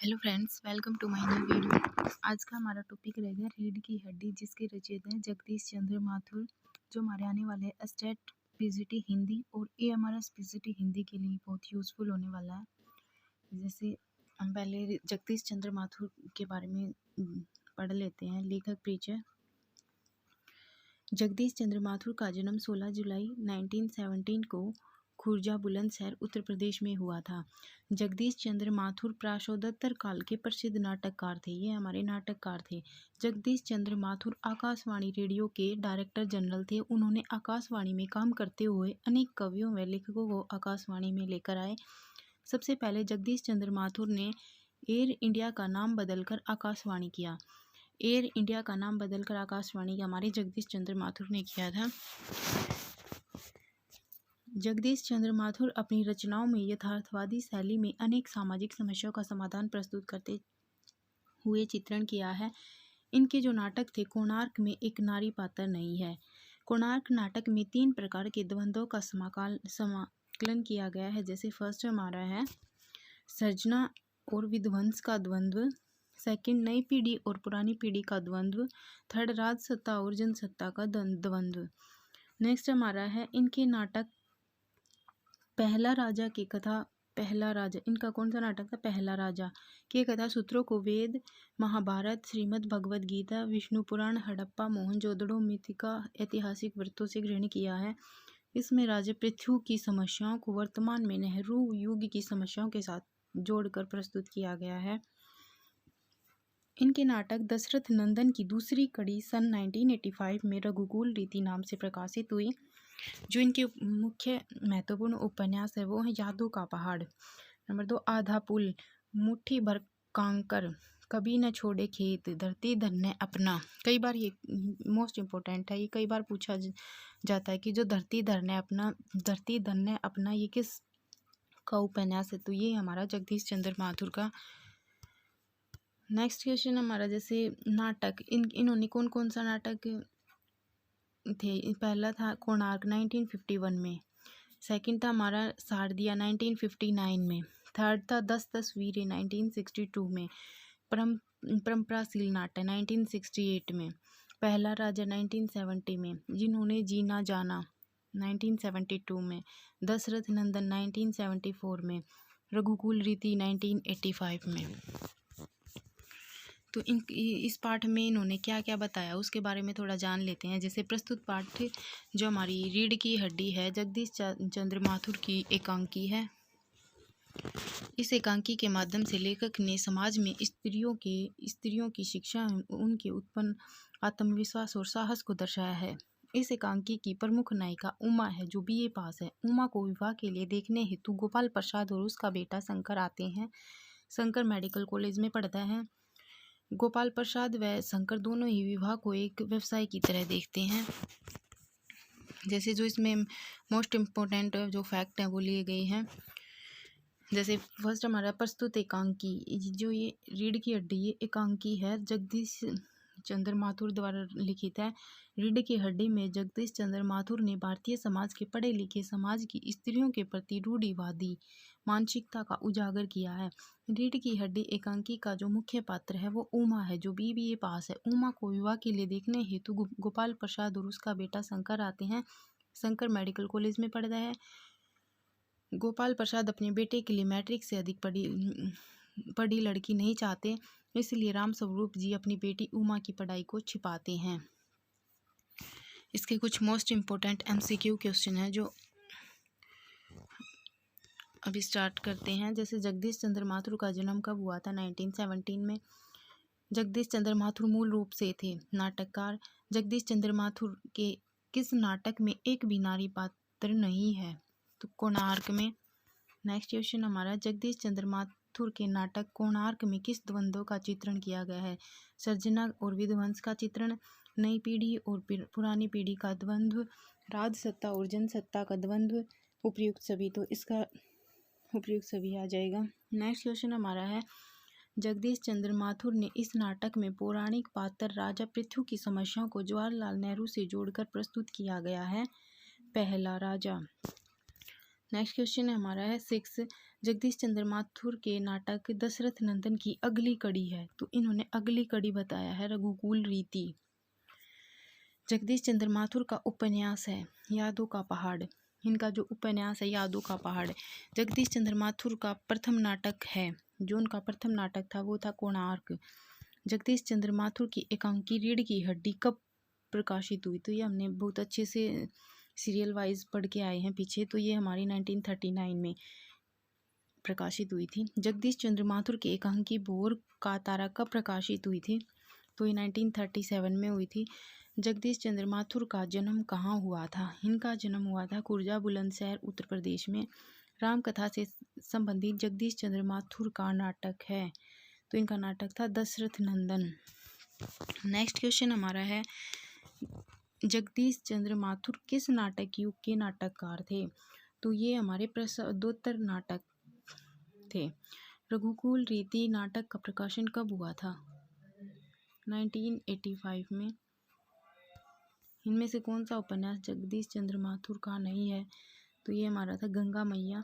Hello friends, welcome to my new video. आज का हमारा टॉपिक रहेगा रीढ़ की हड्डी, जिसके रचयिता हैं जगदीश चंद्र माथुर, जो हमारे आने वाले स्टेट पीजीटी हिंदी और एएमआरएस पीजीटी हिंदी के लिए बहुत यूज़फुल होने वाला है। जैसे हम पहले जगदीश चंद्र माथुर के बारे में पढ़ लेते हैं। लेखक परिचय। जगदीश चंद्र माथुर का जन्म 16 जुलाई 1917 को खुर्जा बुलंदशहर उत्तर प्रदेश में हुआ था। जगदीश चंद्र माथुर प्राशोत्तर काल के प्रसिद्ध नाटककार थे। ये हमारे नाटककार थे। जगदीश चंद्र माथुर आकाशवाणी रेडियो के डायरेक्टर जनरल थे। उन्होंने आकाशवाणी में काम करते हुए अनेक कवियों व लेखकों को आकाशवाणी में लेकर आए। सबसे पहले जगदीश चंद्र माथुर ने एयर इंडिया का नाम बदलकर आकाशवाणी किया। एयर इंडिया का नाम बदलकर आकाशवाणी हमारे जगदीश चंद्र माथुर ने किया था। जगदीश चंद्र माथुर अपनी रचनाओं में यथार्थवादी शैली में अनेक सामाजिक समस्याओं का समाधान प्रस्तुत करते हुए चित्रण किया है। इनके जो नाटक थे, कोणार्क में एक नारी पात्र नहीं है। कोणार्क नाटक में 3 प्रकार के द्वंद्वों का समाकलन किया गया है। जैसे फर्स्ट हमारा है सर्जना और विध्वंस का द्वंद्व, सेकंड नई पीढ़ी और पुरानी पीढ़ी का द्वंद्व, थर्ड राज सत्ता और जनसत्ता का द्वंद्व। नेक्स्ट हमारा है इनके नाटक पहला राजा की कथा। पहला राजा इनका कौन सा नाटक था? पहला राजा के कथा सूत्रों को वेद, महाभारत, श्रीमद् भगवद गीता, विष्णु पुराण, हड़प्पा, मोहनजोदड़ो, मिथिका ऐतिहासिक वृत्तों से ग्रहण किया है। इसमें राजा पृथ्वी की समस्याओं को वर्तमान में नेहरू युग की समस्याओं के साथ जोड़कर प्रस्तुत किया गया है। इनके नाटक दशरथ नंदन की दूसरी कड़ी सन 1985 में रघुकुल रीति नाम से प्रकाशित हुई। जो इनके मुख्य महत्वपूर्ण उपन्यास है वो है यादों का पहाड़। नंबर 2 आधा पुल, मुट्ठी भर कांकर, कभी न छोड़े खेत, धरती धन्य अपना। कई बार ये मोस्ट इम्पोर्टेंट है, ये कई बार पूछा जाता है कि जो धरती धन्य अपना ये किस का उपन्यास है? तो ये हमारा जगदीश चंद्र माथुर का। नेक्स्ट क्वेश्चन हमारा जैसे नाटक इन्होंने कौन कौन सा नाटक थे? पहला था कोणार्क 1951 में, सेकंड था हमारा शारदिया 1959 में, थर्ड था 10 तस्वीरें 1962 में, परंपराशील नाट्य 1968 में, पहला राजा 1970 में, जिन्होंने जीना जाना 1972 में, दशरथ नंदन 1974 में, रघुकुल रीति 1985 में। तो इस पाठ में इन्होंने क्या क्या बताया उसके बारे में थोड़ा जान लेते हैं। जैसे प्रस्तुत पाठ जो हमारी रीढ़ की हड्डी है, जगदीश चंद्र माथुर की एकांकी है। इस एकांकी के माध्यम से लेखक ने समाज में स्त्रियों की शिक्षा, उनके उत्पन्न आत्मविश्वास और साहस को दर्शाया है। इस एकांकी की प्रमुख नायिका उमा है, जो बीए पास है। उमा को विवाह के लिए देखने हेतु गोपाल प्रसाद और उसका बेटा शंकर आते हैं। शंकर मेडिकल कॉलेज में पढ़ता है। गोपाल प्रसाद व शंकर दोनों ही विवाह को एक व्यवसाय की तरह देखते हैं। जैसे जो इसमें मोस्ट इम्पोर्टेंट जो फैक्ट हैं वो लिए गए हैं। जैसे फर्स्ट हमारा प्रस्तुत एकांकी, जो ये रीढ़ की हड्डी ये एकांकी है, जगदीश चंद्र माथुर द्वारा लिखित है। रीढ़ की हड्डी में जगदीश चंद्र माथुर ने भारतीय समाज के पढ़े लिखे समाज की स्त्रियों के प्रति रूढ़िवादी मानसिकता का उजागर किया है। रीढ़ की हड्डी एकांकी का जो मुख्य पात्र है वो उमा है, जो बीबीए पास है। उमा को विवाह के लिए देखने हेतु गोपाल प्रसाद और उसका बेटा शंकर आते हैं। शंकर मेडिकल कॉलेज में पढ़ता है। गोपाल प्रसाद अपने बेटे के लिए मैट्रिक से अधिक पढ़ी लड़की नहीं चाहते, इसलिए राम स्वरूप जी अपनी बेटी उमा की पढ़ाई को छिपाते हैं। इसके कुछ मोस्ट इम्पोर्टेंट एमसीक्यू क्वेश्चन है जो अभी स्टार्ट करते हैं। जैसे जगदीश चंद्र माथुर का जन्म कब हुआ था? 1917 में। जगदीश चंद्र माथुर मूल रूप से थे नाटककार। जगदीश चंद्र माथुर के किस नाटक में एक भी नारी पात्र नहीं है? तो कोणार्क में। नेक्स्ट क्वेश्चन हमारा जगदीश चंद्र माथुर के नाटक कोणार्क में किस द्वंद्व का चित्रण किया गया है? सर्जना और विध्वंस का चित्रण, नई पीढ़ी और पुरानी पीढ़ी का द्वंद्व, राज सत्ता और जनसत्ता का द्वंद्व, उपयुक्त सभी। तो इसका उपयुक्त सभी आ जाएगा। नेक्स्ट क्वेश्चन हमारा है जगदीश चंद्र माथुर ने इस नाटक में पौराणिक पात्र राजा पृथ्वी की समस्याओं को जवाहरलाल नेहरू से जोड़कर प्रस्तुत किया गया है। पहला राजा। नेक्स्ट क्वेश्चन हमारा है 6 जगदीश चंद्र माथुर के नाटक दशरथ नंदन की अगली कड़ी है, तो इन्होंने अगली कड़ी बताया है रघुकुल रीति। जगदीश चंद्र माथुर का उपन्यास है यादों का पहाड़। इनका जो उपन्यास है यादों का पहाड़। जगदीश चंद्र माथुर का प्रथम नाटक है, जो उनका प्रथम नाटक था वो था कोणार्क। जगदीश चंद्र माथुर की एकांकी रीढ़ की हड्डी कब प्रकाशित हुई? तो ये हमने बहुत अच्छे से सीरियल वाइज पढ़ के आए हैं पीछे। तो ये हमारी 1939 में प्रकाशित हुई थी। जगदीश चंद्र माथुर की एकांकी भोर का तारा कब प्रकाशित हुई थी? तो ये 1937 में हुई थी। जगदीश चंद्र माथुर का जन्म कहाँ हुआ था? इनका जन्म हुआ था खुर्जा बुलंदशहर उत्तर प्रदेश में। रामकथा से संबंधित जगदीश चंद्र माथुर का नाटक है, तो इनका नाटक था दशरथ नंदन। नेक्स्ट क्वेश्चन हमारा है, जगदीश चंद्र माथुर किस नाटक युग के नाटककार थे? तो ये हमारे प्रसादोत्तर नाटक थे। रघुकुल रीति नाटक का प्रकाशन कब हुआ था? 1985 में। इनमें से कौन सा उपन्यास जगदीश चंद्र माथुर का नहीं है? तो ये हमारा था गंगा मैया।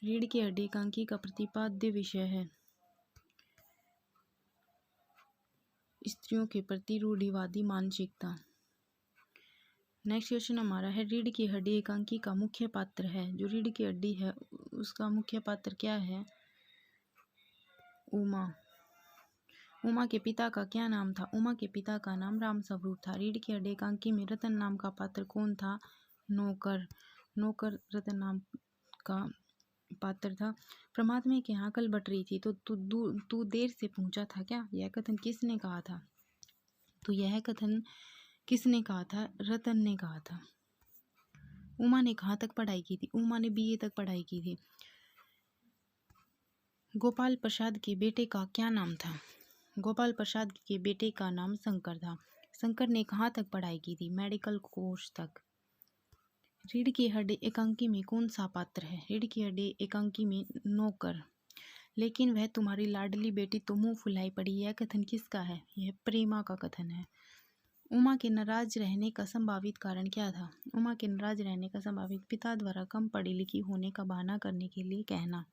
रीढ़ की हड्डी एकांकी का प्रतिपाद्य विषय है स्त्रियों के प्रति रूढ़िवादी मानसिकता। नेक्स्ट क्वेश्चन हमारा है, रीढ़ की हड्डी एकांकी का मुख्य पात्र है। जो रीढ़ की हड्डी है उसका मुख्य पात्र क्या है? उमा। उमा के पिता का क्या नाम था? उमा के पिता का नाम राम स्वरूप था। रीढ़ की हड्डी एकांकी में रतन नाम का पात्र कौन था? नौकर। नौकर रतन नाम का पात्र था। परमात्मा के यहाँ कल बट रही थी तो तू देर से पहुंचा था क्या? यह कथन किसने कहा था? तो यह कथन किसने कहा था? रतन ने कहा था। उमा ने कहाँ तक पढ़ाई की थी? उमा ने BA तक पढ़ाई की थी। गोपाल प्रसाद के बेटे का क्या नाम था? गोपाल प्रसाद के बेटे का नाम शंकर था। शंकर ने कहाँ तक पढ़ाई की थी? मेडिकल कोर्स तक। रीढ़ की हड्डी एकांकी में कौन सा पात्र है? रीढ़ की हड्डी एकांकी में नौकर। लेकिन वह तुम्हारी लाडली बेटी तो मुंह फुलाई पड़ी। यह कथन किसका है? यह प्रेमा का कथन है। उमा के नाराज रहने का संभावित कारण क्या था? उमा के नाराज रहने का संभावित पिता द्वारा कम पढ़ी लिखी होने का बहाना करने के लिए कहना।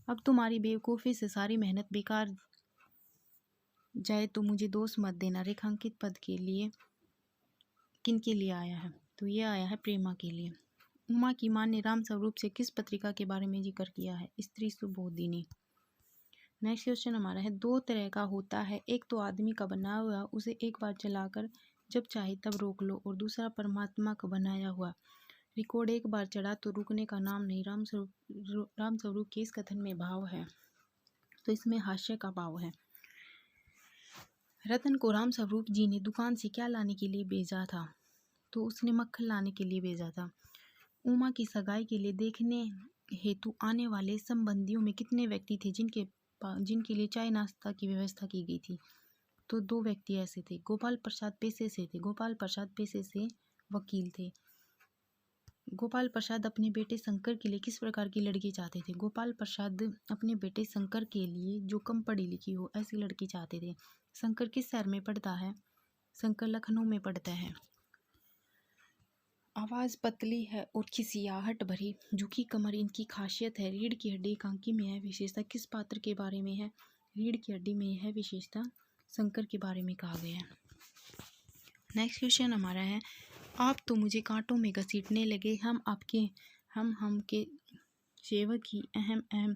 अब तुम्हारी बेवकूफ़ी से सारी मेहनत बेकार जाए तो मुझे दोष मत देना। रेखांकित पद के लिए किन के लिए आया है? तो ये आया है प्रेमा के लिए। उमा की मां ने राम स्वरूप से किस पत्रिका के बारे में जिक्र किया है? स्त्री सुबोधिनी। नेक्स्ट क्वेश्चन हमारा है, दो तरह का होता है, एक तो आदमी का बना हुआ उसे एक बार चलाकर जब चाहे तब रोक लो, और दूसरा परमात्मा का बनाया हुआ रिकॉर्ड एक बार चढ़ा तो रुकने का नाम नहीं। राम स्वरूप के इस कथन में भाव है, तो इसमें हास्य का भाव है। रतन को राम स्वरूप जी ने दुकान से क्या लाने के लिए भेजा था? तो उसने मक्खन लाने के लिए भेजा था। उमा की सगाई के लिए देखने हेतु आने वाले संबंधियों में कितने व्यक्ति थे जिनके लिए चाय नाश्ता की व्यवस्था की गई थी? तो 2 व्यक्ति ऐसे थे। गोपाल प्रसाद पेशे से थे। गोपाल प्रसाद पेशे से वकील थे। गोपाल प्रसाद अपने बेटे शंकर के लिए किस प्रकार की लड़की चाहते थे? गोपाल प्रसाद अपने बेटे शंकर के लिए जो कम पढ़ी लिखी हो ऐसी लड़की चाहते थे। शंकर किस शहर में पढ़ता है? शंकर लखनऊ में पढ़ता है। आवाज़ पतली है और खिसियाहट भरी, झुकी कमर इनकी खासियत है। रीढ़ की हड्डी एकांकी में यह विशेषता किस पात्र के बारे में है? रीढ़ की हड्डी में यह विशेषता शंकर के बारे में कहा गया है। नेक्स्ट क्वेश्चन हमारा है, आप तो मुझे कांटों में घसीटने लगे, हम के सेवक ही अहम।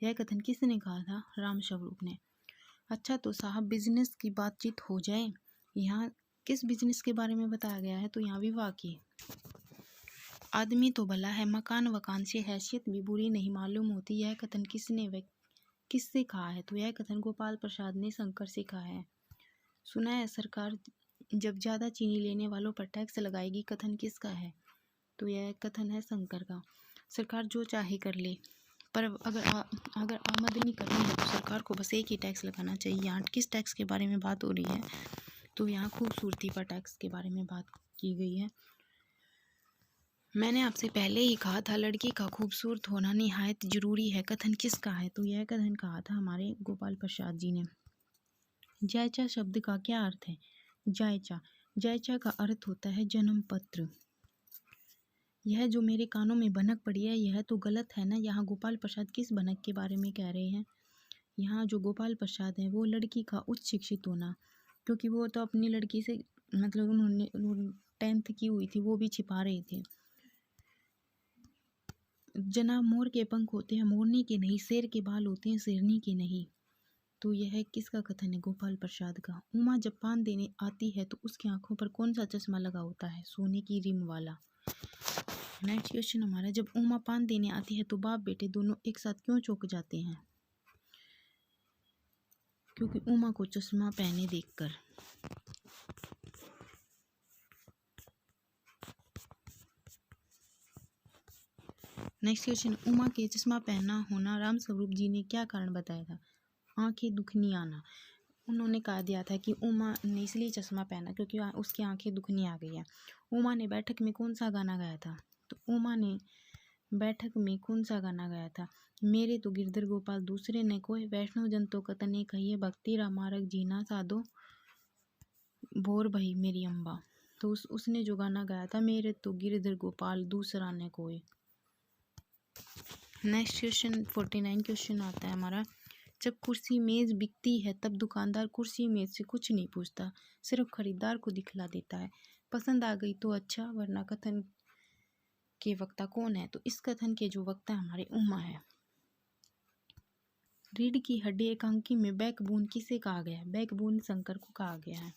यह कथन किसने कहा था? राम स्वरूप ने। अच्छा तो साहब बिजनेस की बातचीत हो जाए। यहाँ किस बिजनेस के बारे में बताया गया है? तो यहाँ विवाह की। आदमी तो भला है, मकान वकान से हैसियत भी बुरी नहीं मालूम होती। यह कथन किससे कहा है? तो यह कथन गोपाल प्रसाद ने शंकर से कहा है। सुना है सरकार जब ज़्यादा चीनी लेने वालों पर टैक्स लगाएगी। कथन किसका है? तो यह कथन है शंकर का। सरकार जो चाहे कर ले, पर अगर आमदनी करनी है तो सरकार को बस एक ही टैक्स लगाना चाहिए। यहाँ किस टैक्स के बारे में बात हो रही है? तो यहाँ खूबसूरती पर टैक्स के बारे में बात की गई है। मैंने आपसे पहले ही कहा था लड़की का खूबसूरत होना निहायत जरूरी है। कथन किसका है? तो यह कथन कहा था हमारे गोपाल प्रसाद जी ने। जायचा शब्द का क्या अर्थ है? जायचा का अर्थ होता है जन्म पत्र। यह जो मेरे कानों में भनक पड़ी है यह तो गलत है ना। यहाँ गोपाल प्रसाद किस भनक के बारे में कह रहे हैं? यहाँ जो गोपाल प्रसाद है वो लड़की का उच्च शिक्षित होना, क्योंकि वो तो अपनी लड़की से मतलब उन्होंने 10th की हुई थी वो भी छिपा रहे थे। जनाब मोर के पंख होते हैं मोरनी के नहीं, शेर के बाल होते हैं शेरनी के नहीं। तो यह किसका कथन है? गोपाल प्रसाद का। उमा जब पान देने आती है तो उसकी आंखों पर कौन सा चश्मा लगा होता है? सोने की रिम वाला। नेक्स्ट क्वेश्चन हमारा, जब उमा पान देने आती है तो बाप बेटे दोनों एक साथ क्यों चौंक जाते हैं? क्योंकि उमा को चश्मा पहने देखकर। नेक्स्ट क्वेश्चन, उमा के चश्मा पहना होना राम स्वरूप जी ने क्या कारण बताया था? आंखें दुखनी आना। उन्होंने कहा दिया था कि उमा ने इसलिए चश्मा पहना क्योंकि उसकी आंखें दुखनी आ गई है। उमा ने बैठक में कौन सा गाना गाया था? तो उमा ने बैठक में कौन सा गाना गाया था? मेरे तो गिरधर गोपाल दूसरे ने कोई, वैष्णव जन तो कतने कहिए, भक्ति रामारक जीना साधो, भोर भई मेरी अम्बा। तो उसने जो गाना गाया था, मेरे तो गिरधर गोपाल दूसरा ने कोई। नेक्स्ट क्वेश्चन 49 क्वेश्चन आता है हमारा, जब कुर्सी मेज बिकती है तब दुकानदार कुर्सी मेज से कुछ नहीं पूछता, सिर्फ खरीदार को दिखला देता है। पसंद आ गई तो अच्छा, वरना। कथन के वक्ता कौन है? तो इस कथन के जो वक्ता हमारे उमा है। रीढ़ की हड्डी एकांकी में बैकबोन किसे कहा गया है? बैकबोन शंकर को कहा गया है।